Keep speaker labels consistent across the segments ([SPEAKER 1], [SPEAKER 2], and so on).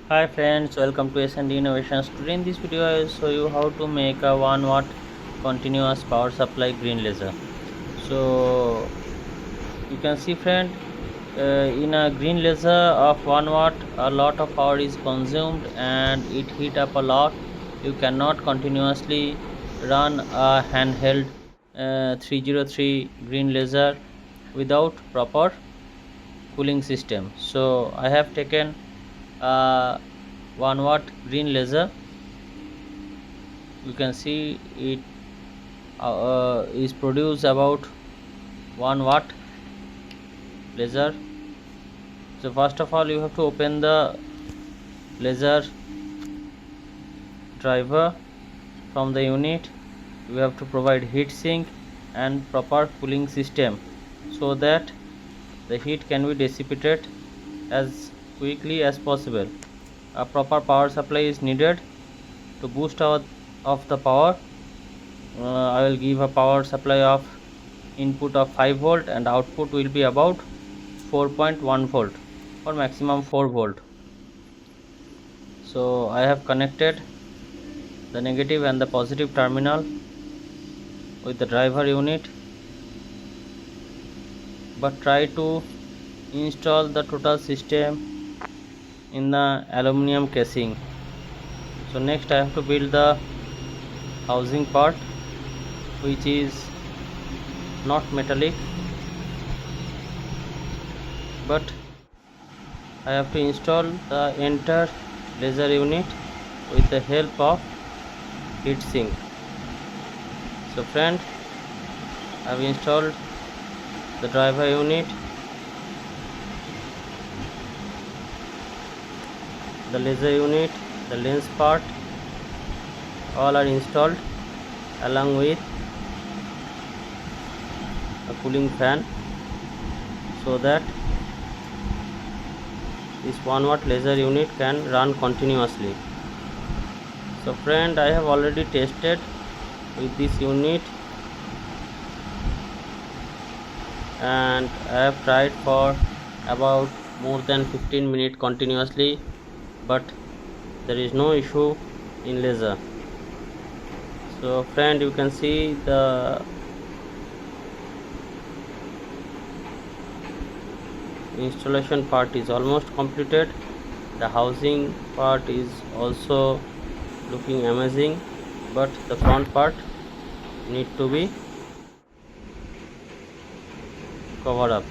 [SPEAKER 1] Hi friends, welcome to S&D Innovations. Today in this video I will show you how to make a 1 watt continuous power supply green laser. So you can see friend, in a green laser of 1 watt a lot of power is consumed and it heat up a lot. You cannot continuously run a handheld 303 green laser without proper cooling system. So I have taken a 1 watt green laser. You can see it is produced about 1 watt laser. So first of all you have to open the laser driver from the unit. You have to provide heat sink and proper cooling system so that the heat can be dissipated as quickly as possible. A proper power supply is needed to boost out of the power. I will give a power supply of input of 5 volt and output will be about 4.1 volt or maximum 4 volt. So I have connected the negative and the positive terminal with the driver unit, but try to install the total system in the aluminum casing. So next I have to build the housing part, which is not metallic, but I have to install the entire laser unit with the help of heat sink. So friend, I have installed the driver unit, the laser unit, the lens part, all are installed along with a cooling fan so that this 1 watt laser unit can run continuously. So friend, I have already tested with this unit and I have tried for about more than 15 minutes continuously, but there is no issue in laser. So friend, you can see the installation part is almost completed. The housing part is also looking amazing, but the front part need to be covered up.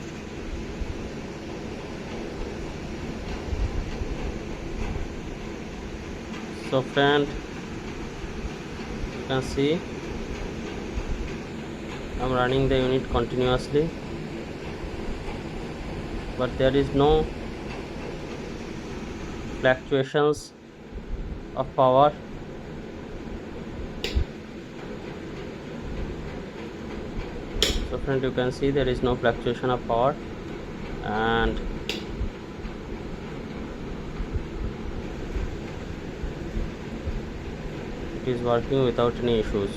[SPEAKER 1] So friend, you can see I'm running the unit continuously, but there is no fluctuations of power. So friend, you can see there is no fluctuation of power and it is working without any issues.